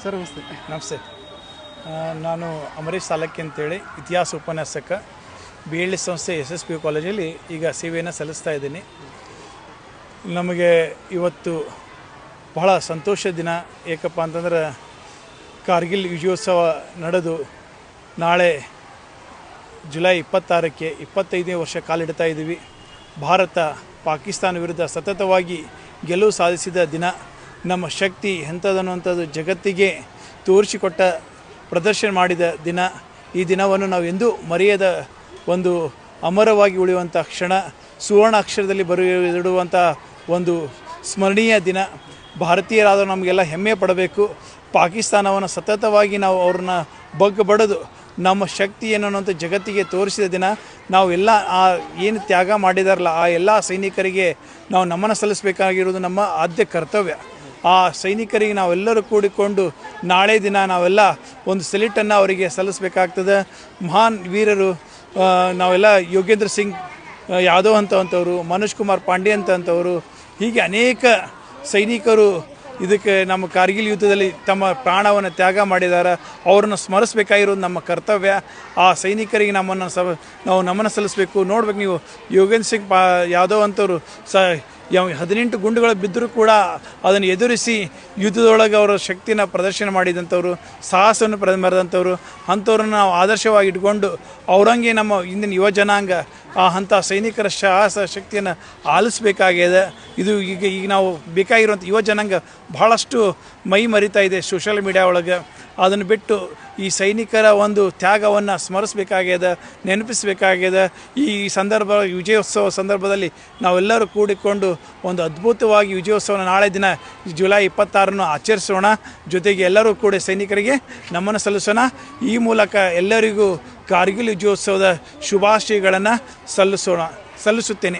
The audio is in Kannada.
ಸರ್ ನಮಸ್ತೆ. ನಮಸ್ತೆ. ನಾನು ಅಮರೇಶ್ ಸಾಲಕ್ಕಿ ಅಂತೇಳಿ ಇತಿಹಾಸ ಉಪನ್ಯಾಸಕ BLD ಸಂಸ್ಥೆ SSPU ಕಾಲೇಜಲ್ಲಿ ಈಗ ಸೇವೆಯನ್ನು ಸಲ್ಲಿಸ್ತಾ ಇದ್ದೀನಿ. ನಮಗೆ ಇವತ್ತು ಬಹಳ ಸಂತೋಷ ದಿನ. ಏಕಪ್ಪ ಅಂತಂದ್ರೆ ಕಾರ್ಗಿಲ್ ವಿಜಯೋತ್ಸವ ನಡೆದು ನಾಳೆ ಜುಲೈ 26ಕ್ಕೆ 25ನೇ ವರ್ಷ ಕಾಲಿಡ್ತಾ ಇದ್ದೀವಿ. ಭಾರತ ಪಾಕಿಸ್ತಾನ ವಿರುದ್ಧ ಸತತವಾಗಿ ಗೆಲುವು ಸಾಧಿಸಿದ ದಿನ. ನಮ್ಮ ಶಕ್ತಿ ಎಂಥದನ್ನುವಂಥದ್ದು ಜಗತ್ತಿಗೆ ತೋರಿಸಿಕೊಟ್ಟ ಪ್ರದರ್ಶನ ಮಾಡಿದ ದಿನ. ಈ ದಿನವನ್ನು ನಾವು ಎಂದೂ ಮರೆಯದ ಒಂದು ಅಮರವಾಗಿ ಉಳಿಯುವಂಥ ಕ್ಷಣ, ಸುವರ್ಣ ಅಕ್ಷರದಲ್ಲಿ ಬರೆದಿಡುವಂಥ ಒಂದು ಸ್ಮರಣೀಯ ದಿನ. ಭಾರತೀಯರಾದ ನಮಗೆಲ್ಲ ಹೆಮ್ಮೆ ಪಡಬೇಕು. ಪಾಕಿಸ್ತಾನವನ್ನು ಸತತವಾಗಿ ನಾವು ಅವ್ರನ್ನ ಬಗ್ಗಬಡಿದು ನಮ್ಮ ಶಕ್ತಿ ಏನನ್ನುವಂಥ ಜಗತ್ತಿಗೆ ತೋರಿಸಿದ ದಿನ. ನಾವು ಎಲ್ಲ ಏನು ತ್ಯಾಗ ಮಾಡಿದಾರಲ್ಲ ಆ ಎಲ್ಲ ಸೈನಿಕರಿಗೆ ನಾವು ನಮನ ಸಲ್ಲಿಸಬೇಕಾಗಿರೋದು ನಮ್ಮ ಆದ್ಯ ಕರ್ತವ್ಯ. ಆ ಸೈನಿಕರಿಗೆ ನಾವೆಲ್ಲರೂ ಕೂಡಿಕೊಂಡು ನಾಳೆ ದಿನ ನಾವೆಲ್ಲ ಒಂದು ಸೆಲ್ಯೂಟನ್ನು ಅವರಿಗೆ ಸಲ್ಲಿಸಬೇಕಾಗ್ತದೆ. ಮಹಾನ್ ವೀರರು ನಾವೆಲ್ಲ ಯೋಗೇಂದ್ರ ಸಿಂಗ್ ಯಾದವ್ ಅಂತವಂಥವ್ರು, ಮನೋಜ್ ಕುಮಾರ್ ಪಾಂಡೆ ಅಂತವಂಥವ್ರು, ಹೀಗೆ ಅನೇಕ ಸೈನಿಕರು ಇದಕ್ಕೆ ನಮ್ಮ ಕಾರ್ಗಿಲ್ ಯುದ್ಧದಲ್ಲಿ ತಮ್ಮ ಪ್ರಾಣವನ್ನು ತ್ಯಾಗ ಮಾಡಿದ್ದಾರೆ. ಅವ್ರನ್ನ ಸ್ಮರಿಸಬೇಕಾಗಿರೋದು ನಮ್ಮ ಕರ್ತವ್ಯ. ಆ ಸೈನಿಕರಿಗೆ ನಾವು ನಮನ ಸಲ್ಲಿಸಬೇಕು. ನೋಡ್ಬೇಕು ನೀವು, ಯೋಗೇಂದ್ರ ಸಿಂಗ್ ಯಾದವ್ ಅಂಥವ್ರು 18 ಗುಂಡುಗಳು ಬಿದ್ದರೂ ಕೂಡ ಅದನ್ನು ಎದುರಿಸಿ ಯುದ್ಧದೊಳಗೆ ಅವರ ಶಕ್ತಿನ ಪ್ರದರ್ಶನ ಮಾಡಿದಂಥವ್ರು, ಸಾಹಸವನ್ನು ಮೆರೆದಂಥವ್ರು. ಅಂಥವ್ರನ್ನ ನಾವು ಆದರ್ಶವಾಗಿ ಇಟ್ಕೊಂಡು ಅವರಂಗೆ ನಮ್ಮ ಇಂದಿನ ಯುವ ಜನಾಂಗ ಅಂಥ ಸೈನಿಕರ ಸಾಹಸ ಶಕ್ತಿಯನ್ನು ಆಲಿಸಬೇಕಾಗಿದೆ. ಇದು ಈಗ ನಾವು ಬೇಕಾಗಿರುವಂಥ ಯುವ ಜನಾಂಗ ಬಹಳಷ್ಟು ಮೈ ಮರಿತಾ ಇದೆ ಸೋಷಿಯಲ್ ಮೀಡಿಯಾ ಒಳಗೆ. ಅದನ್ನು ಬಿಟ್ಟು ಈ ಸೈನಿಕರ ಒಂದು ತ್ಯಾಗವನ್ನು ಸ್ಮರಿಸಬೇಕಾಗ್ಯದ, ನೆನಪಿಸಬೇಕಾಗ್ಯದ. ಈ ವಿಜಯೋತ್ಸವ ಸಂದರ್ಭದಲ್ಲಿ ನಾವೆಲ್ಲರೂ ಕೂಡಿಕೊಂಡು ಒಂದು ಅದ್ಭುತವಾಗಿ ವಿಜಯೋತ್ಸವನ ನಾಳೆ ದಿನ ಜುಲೈ 26 ಆಚರಿಸೋಣ. ಜೊತೆಗೆ ಎಲ್ಲರೂ ಕೂಡ ಸೈನಿಕರಿಗೆ ನಮನ ಸಲ್ಲಿಸೋಣ. ಈ ಮೂಲಕ ಎಲ್ಲರಿಗೂ ಕಾರ್ಗಿಲ್ ವಿಜಯೋತ್ಸವದ ಶುಭಾಶಯಗಳನ್ನು ಸಲ್ಲಿಸುತ್ತೇನೆ.